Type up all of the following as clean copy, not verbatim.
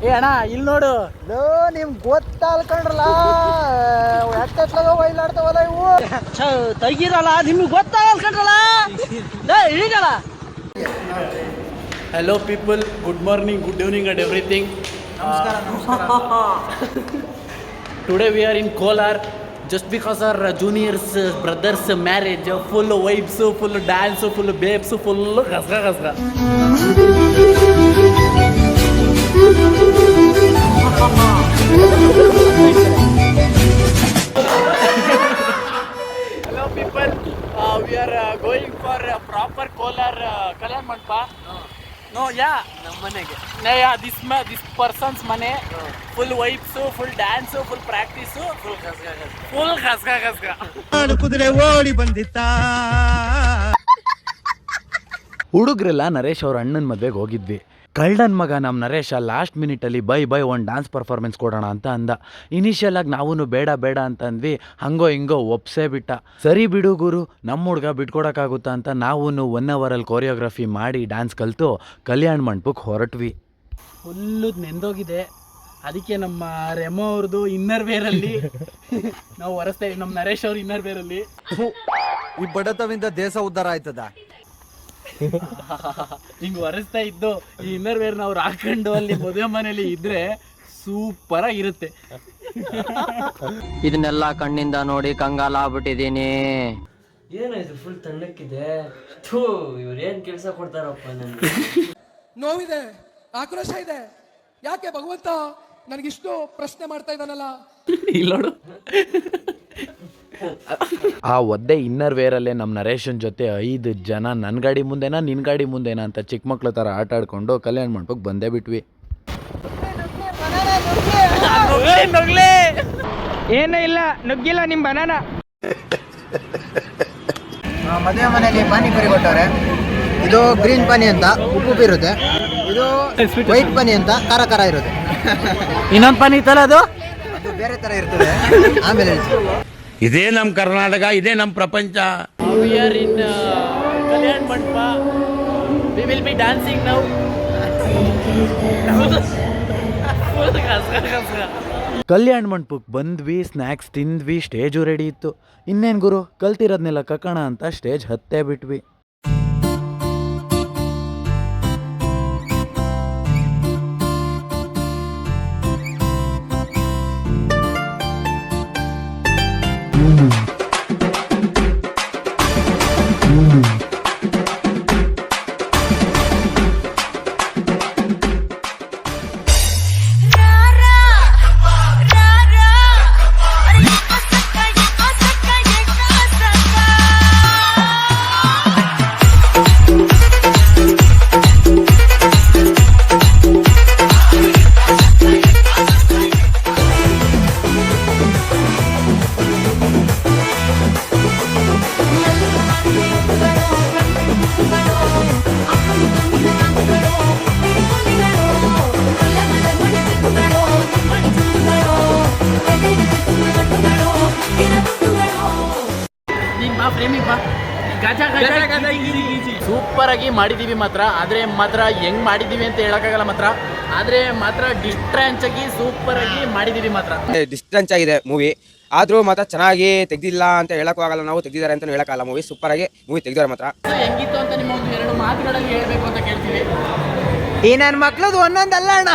ಏ ಅಣ್ಣ ಇಲ್ಲಿ ನೋಡು. ನಿಮ್ಗೆ ಗೊತ್ತಾಲ್ಕೊಂಡ್ರಲ್ಲ ಎಷ್ಟೆಟ್ಲಾಗ ಒಯ್ಲಾಡ್ತಾವಲ್ಲ ಇವು ತೆಗಿರಲ್ಲ, ನಿಮ್ಗೆ ಗೊತ್ತಾಗಲ್ಕೊಂಡ್ರಲ್ಲ ಇಳಿಗಲ್ಲ. Hello people, good morning, good evening and everything. Today we are in Kolar just because our juniors brothers marriage, full vibes, full dance, full babes, full gasga. Hello people, we are going for a proper Kolar Kalyan Mandapa. No, yeah, ನಮ್ಮ ಮನೆಗೆ. Yeah, this person's ಮನೆ. Full vibes, full dance, full practice, full gasga. ಕುದುರೆ ಓಡಿ ಬಂದಿತ್ತ. ಹುಡುಗ್ರೆಲ್ಲ ನರೇಶ್ ಅವ್ರ ಅಣ್ಣನ ಮದುವೆಗೆ ಹೋಗಿದ್ವಿ. ಕಳ್ಳನ್ ಮಗ ನಮ್ಮ ನರೇಶ ಲಾಸ್ಟ್ ಮಿನಿಟಲ್ಲಿ ಬೈ ಒಂದು ಡ್ಯಾನ್ಸ್ ಪರ್ಫಾರ್ಮೆನ್ಸ್ ಕೊಡೋಣ ಅಂತ ಅಂದ. ಇನಿಷಿಯಲ್ ಆಗಿ ನಾವು ಬೇಡ ಅಂತ ಅಂದ್ವಿ. ಹಂಗೋ ಹಿಂಗೋ ಒಪ್ಸೇ ಬಿಟ್ಟ. ಸರಿ ಬಿಡು ಗುರು, ನಮ್ಮ ಹುಡುಗ ಬಿಟ್ಕೊಡೋಕ್ಕಾಗುತ್ತಾ ಅಂತ ನಾವು 1 ಅವರಲ್ಲಿ ಕೋರಿಯೋಗ್ರಫಿ ಮಾಡಿ ಡ್ಯಾನ್ಸ್ ಕಲಿತು ಕಲ್ಯಾಣ ಮಂಟಪಕ್ಕೆ ಹೊರಟ್ವಿ. ಫುಲ್ಲು ನೆಂದೋಗಿದೆ, ಅದಕ್ಕೆ ನಮ್ಮ ರೆಮೋ ಅವ್ರದ್ದು ಇನ್ನರ್ ವೇರಲ್ಲಿ ನಾವು ಹೊರಸ್ತಾ ಇದ್ದೀವಿ. ನಮ್ಮ ನರೇಶ್ ಅವ್ರ ಇನ್ನರ್ ವೇರಲ್ಲಿ ಈ ಬಡತವಿಂದ ದೇಶ ಉದ್ಧಾರ ಆಯ್ತದ. ಹಿಂಗೆ ಹೊರಸ್ತಾ ಇದ್ದು ಈ ಇನ್ನರ್ ವೇರ್ ನಾವು ಹಾಕೊಂಡು ಅಲ್ಲಿ ಮದುವೆ ಮನೇಲಿ ಇದ್ರೆ ಸೂಪರ್ ಆಗಿರುತ್ತೆ. ಇದನ್ನೆಲ್ಲ ಕಣ್ಣಿಂದ ನೋಡಿ ಕಂಗಾಲ ಆಗ್ಬಿಟ್ಟಿದೀನಿ. ಏನಾಯ್ತು ಫುಲ್ ತಣ್ಣಕ್ಕಿದೆ. ಇವ್ರು ಏನ್ ಕೆಲಸ ಕೊಡ್ತಾರಪ್ಪ ನನಗೆ. ನೋವಿದೆ, ಆಕ್ರೋಶ ಇದೆ. ಯಾಕೆ ಭಗವಂತ ನನಗಿಷ್ಟು ಪ್ರಶ್ನೆ ಮಾಡ್ತಾ ಇದ್ದಾನಲ್ಲ. ಇಲ್ಲೋಡು, ಆ ಒದ್ದೆ ಇನ್ನರ್ ವೇರಲ್ಲೇ ನಮ್ಮ ನರೇಶನ್ ಜೊತೆ 5 ಜನ ನನ್ನ ಗಾಡಿ ಮುಂದೆನಾ ನಿನ್ನ ಗಾಡಿ ಮುಂದೆನಾ ಅಂತ ಚಿಕ್ಕ ಮಕ್ಳ ಥರ ಆಟ ಆಡ್ಕೊಂಡು ಕಲ್ಯಾಣ ಮಂಟಪಕ್ಕೆ ಬಂದೇ ಬಿಟ್ವಿ. ಏನೂ ಇಲ್ಲ, ನುಗ್ಗಿಲ್ಲ ನಿಮ್ಮ ಬನಾನ. ಮದುವೆ ಮನೆಯಲ್ಲಿ ಪಾನಿಪುರಿ ಕೊಟ್ಟವ್ರೆ. ಇದು ಗ್ರೀನ್ ಪಾನಿ ಅಂತ ಉಪ್ಪು ಇರುತ್ತೆ, ಇದು ವೈಟ್ ಪಾನಿ ಅಂತ ಖಾರ ಇರುತ್ತೆ. ಇನ್ನೊಂದು ಪಾನಿ ಇತ್ತಲ್ಲ ಅದು ಬೇರೆ ತರ ಇರ್ತದೆ. ಆಮೇಲೆ ಇದೇ ನಮ್ಮ ಕರ್ನಾಟಕ, ಇದೇ ನಮ್ಮ ಪ್ರಪಂಚ. We are in Kalyan Mandapa. We will be dancing now. ಕಲ್ಯಾಣ ಮಂಟಪಕ್ಕೆ ಬಂದ್ವಿ, ಸ್ನ್ಯಾಕ್ಸ್ ತಿಂದ್ವಿ, ಸ್ಟೇಜು ರೆಡಿ ಇತ್ತು. ಇನ್ನೇನು ಗುರು, ಕಲ್ತಿರೋದ್ನೆಲ್ಲ ಕಕ್ಕಣ ಅಂತ ಸ್ಟೇಜ್ ಹತ್ತೇ ಬಿಟ್ವಿ. ಸೂಪರ್ ಆಗಿ ಮಾಡಿದೀವಿ ಮಾತ್ರ. ಆದ್ರೆ ಹೆಂಗ್ ಮಾಡಿದೀವಿ ಅಂತ ಹೇಳಕ್ಕಾಗಲ್ಲ ಮಾತ್ರ. ಆದ್ರೆ ಡಿಸ್ಟ್ರೆಂಚ್ ಆಗಿ ಸೂಪರ್ ಆಗಿ ಮಾಡಿದೀವಿ ಮಾತ್ರ. ಡಿಸ್ಟೆನ್ಸ್ ಆಗಿದೆ ಮೂವಿ, ಆದ್ರೂ ಮಾತ್ರ ಚೆನ್ನಾಗಿ ತೆಗ್ದಿಲ್ಲ ಅಂತ ಹೇಳಕ್ಕೂ ಆಗಲ್ಲ, ನಾವು ತೆಗ್ದಿದ್ದಾರೆ ಅಂತ ಹೇಳಕ್ಕಾಗಲ್ಲ. ಮೂವಿ ಸೂಪರ್ ಆಗಿ ಮೂವಿ ತೆಗ್ದಿದ್ದಾರೆ ಮಾತ್ರ. ಹೆಂಗಿತ್ತು ಅಂತ ನಿಮ್ಮ 1-2 ಮಾತುಗಳಲ್ಲಿ ಹೇಳ್ಬೇಕು ಅಂತ ಕೇಳ್ತೀವಿ. ಈ ನನ್ನ ಮಕ್ಳದು ಒಂದೊಂದಲ್ಲ ಅಣ್ಣ.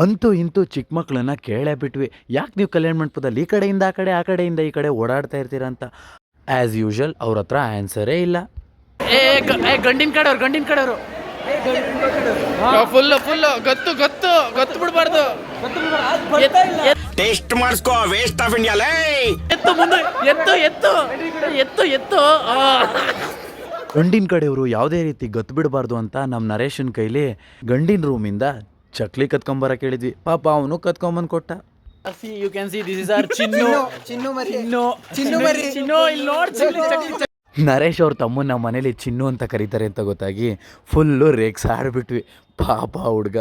ಅಂತೂ ಇಂತೂ ಚಿಕ್ಕ ಮಕ್ಕಳನ್ನ ಕೇಳೇ ಬಿಟ್ವಿ, ಯಾಕೆ ನೀವು ಕಲ್ಯಾಣ ಮಂಟಪದಲ್ಲಿ ಈ ಕಡೆಯಿಂದ ಆ ಕಡೆ, ಆ ಕಡೆಯಿಂದ ಈ ಕಡೆ ಓಡಾಡ್ತಾ ಇರ್ತೀರ ಅಂತ. ಆ್ಯಸ್ ಯೂಶುವಲ್ ಅವ್ರ ಹತ್ರ ಆನ್ಸರೇ ಇಲ್ಲ. ಗಂಡಿನ ಕಡೆಯವರು ಫುಲ್ ಗೊತ್ತು ಬಿಡಬಾರ್ದು. ಟೇಸ್ಟ್ ಮಾಡಿಸ್ಕೋ, ವೇಸ್ಟ್ ಆಫ್ ಇಂಡಿಯಾ. ಎತ್ತು ಮುಂದೆ, ಎತ್ತು. ಗಂಡಿನ ಕಡೆಯವರು ಯಾವುದೇ ರೀತಿ ಗತ್ತು ಬಿಡಬಾರ್ದು ಅಂತ ನಮ್ಮ ನರೇಶನ್ ಕೈಲಿ ಗಂಡಿನ ರೂಮಿಂದ ಚಕ್ಲಿ ಕತ್ಕೊಂಬರ ಕೇಳಿದ್ವಿ. ಪಾಪ ಅವನು ಕತ್ಕೊಂಬಂದು ಕೊಟ್ಟ. You can see this is our ಚಿನ್ನು ಮರಿ. ಇಲ್ಲಿ ನೋಡಿ, ನರೇಶ್ ಅವ್ರ ತಮ್ಮನ ಮನೇಲಿ ಚಿನ್ನು ಅಂತ ಕರೀತಾರೆ ಅಂತ ಗೊತ್ತಾಗಿ ಫುಲ್ಲು ರೇಗ್ಸ್ ಆಡ್ಬಿಟ್ವಿ. ಪಾಪ ಹುಡ್ಗ.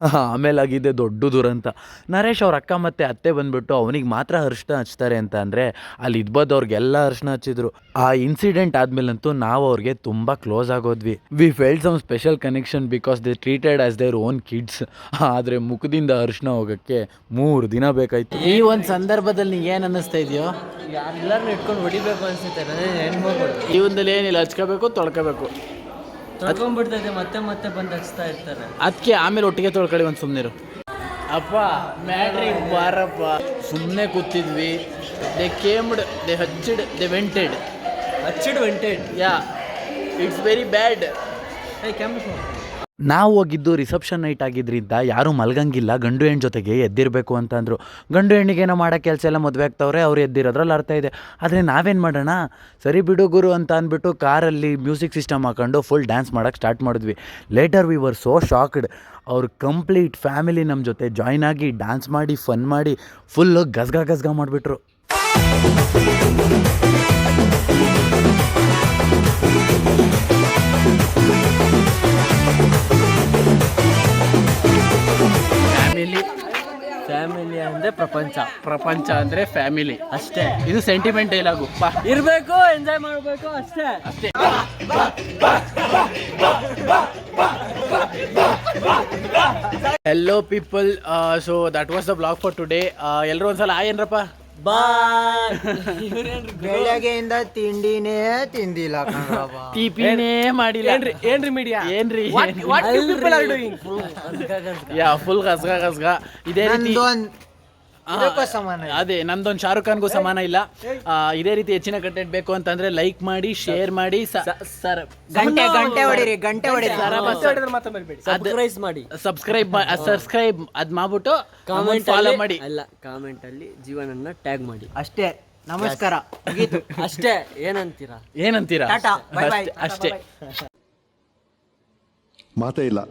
ಆಮೇಲೆ ಆಗಿದೆ ದೊಡ್ಡ ದುರಂತ. ನರೇಶ್ ಅವ್ರ ಅಕ್ಕ ಮತ್ತು ಅತ್ತೆ ಬಂದುಬಿಟ್ಟು ಅವನಿಗೆ ಮಾತ್ರ ಅರಿಶಿನ ಹಚ್ತಾರೆ ಅಂತ ಅಂದರೆ ಅಲ್ಲಿ ಇದ್ಬದ್ದವ್ರಿಗೆಲ್ಲ ಅರಿಶಿನ ಹಚ್ಚಿದ್ರು. ಆ ಇನ್ಸಿಡೆಂಟ್ ಆದಮೇಲಂತೂ ನಾವು ಅವ್ರಿಗೆ ತುಂಬ ಕ್ಲೋಸ್ ಆಗೋದ್ವಿ. We felt some special connection because they treated as their own kids. ಆದರೆ ಮುಖದಿಂದ ಅರಿಶಿನ ಹೋಗೋಕ್ಕೆ 3 ದಿನ ಬೇಕಾಯ್ತು. ಈ ಒಂದು ಸಂದರ್ಭದಲ್ಲಿ ನಿಂಗೆ ಏನು ಅನ್ನಿಸ್ತಾ ಇದೆಯೋ? ಎಲ್ಲರನ್ನ ಇಟ್ಕೊಂಡು ಹೊಡಿಬೇಕು ಅನ್ಸುತ್ತೆ ನನಗೆ. ಹೆಣ್ಮಗಳು ಈ ಒಂದಲ್ಲಿ ಏನಿಲ್ಲ, ಹಚ್ಕೋಬೇಕು, ತೊಳ್ಕೋಬೇಕು, ತೊಳ್ಕೊಂಡ್ಬಿಡ್ತೈತೆ, ಮತ್ತೆ ಮತ್ತೆ ಬಂದು ಹಚ್ತಾ ಇರ್ತಾರೆ. ಅದಕ್ಕೆ ಆಮೇಲೆ ಒಟ್ಟಿಗೆ ತೊಳ್ಕೊಳ್ಳಿ. ಒಂದು ಸುಮ್ಮನಿರು ಅಪ್ಪ, ಮ್ಯಾಡ್ರಿ ಬಾರಪ್ಪ. ಸುಮ್ಮನೆ ಕೂತಿದ್ವಿ. They came, they hatched, they vented. Yeah, it's very bad. ನಾವು ಹೋಗಿದ್ದು ರಿಸೆಪ್ಷನ್ ನೈಟ್ ಆಗಿದ್ದರಿಂದ ಯಾರೂ ಮಲ್ಗಂಗಿಲ್ಲ, ಗಂಡು ಹೆಣ್ಣು ಜೊತೆಗೆ ಎದ್ದಿರಬೇಕು ಅಂತಂದರು. ಗಂಡು ಹೆಣ್ಣಿಗೇನೋ ಮಾಡೋ ಕೆಲಸ ಎಲ್ಲ ಮದುವೆ ಆಗ್ತವ್ರೆ, ಅವ್ರು ಎದ್ದಿರೋದ್ರಲ್ಲಿ ಅರ್ಥ ಇದೆ. ಆದರೆ ನಾವೇನು ಮಾಡೋಣ, ಸರಿ ಬಿಡು ಗುರು ಅಂತ ಅಂದ್ಬಿಟ್ಟು ಕಾರಲ್ಲಿ ಮ್ಯೂಸಿಕ್ ಸಿಸ್ಟಮ್ ಹಾಕೊಂಡು ಫುಲ್ ಡ್ಯಾನ್ಸ್ ಮಾಡೋಕ್ಕೆ ಸ್ಟಾರ್ಟ್ ಮಾಡಿದ್ವಿ. Litre we were so shocked. ಅವ್ರು ಕಂಪ್ಲೀಟ್ ಫ್ಯಾಮಿಲಿ ನಮ್ಮ ಜೊತೆ ಜಾಯ್ನ್ ಆಗಿ ಡ್ಯಾನ್ಸ್ ಮಾಡಿ ಫನ್ ಮಾಡಿ ಫುಲ್ಲು ಗಸ್ಗ ಮಾಡಿಬಿಟ್ರು. ಫ್ಯಾಮಿಲಿ ಅಂದರೆ ಪ್ರಪಂಚ ಅಂದರೆ ಫ್ಯಾಮಿಲಿ ಅಷ್ಟೇ. ಇದು ಸೆಂಟಿಮೆಂಟ್ ಡೈಲಾಗು. ಬಾ, ಇರಬೇಕು, ಎಂಜಾಯ್ ಮಾಡಬೇಕು ಅಷ್ಟೇ. Hello people, so that was the blog for today. ಎಲ್ಲರೂ ಒಂದ್ಸಲ ಏನ್ರಪ್ಪ ಬಾಯ್. ಬೆಳಗ್ಗೆಯಿಂದ ತಿಂಡಿನೇ ತಿಂದಿಲ್ಲ ಕಣ್ರಪ್ಪ. ಟಿಪಿನೇ ಮಾಡಿಲ್ಲ. ಏನ್ರಿ ಮೀಡಿಯಾ? ಏನ್ರಿ ಯಾ ಫುಲ್ ಗಸ್ಗ ಇದೇ ರೀತಿ. ಅದೇ ನಮ್ದೊಂದು ಶಾರುಖ್ ಖಾನ್ಗೂ ಸಮಾನ ಇಲ್ಲ. ಇದೇ ರೀತಿ ಹೆಚ್ಚಿನ ಕಂಟೆಂಟ್ ಬೇಕು ಅಂತಂದ್ರೆ ಲೈಕ್ ಮಾಡಿ, ಶೇರ್ ಮಾಡಿ, ಗಂಟೆ ಹೊಡಿರಿ. ಸಬ್ಸ್ಕ್ರೈಬ್ ಅದ್ ಮಾಡ್ಬಿಟ್ಟು ಕಾಮೆಂಟ್ ಫಾಲೋ ಮಾಡಿ. ಅಲ್ಲ, ಕಾಮೆಂಟ್ ಅಲ್ಲಿ ಜೀವನನ್ನ ಟ್ಯಾಗ್ ಮಾಡಿ ಅಷ್ಟೇ. ನಮಸ್ಕಾರ. ಅಷ್ಟೇ. ಏನಂತೀರಾ? Tata, bye bye. ಅಷ್ಟೇ. ಮಾತೇ ಇಲ್ಲ.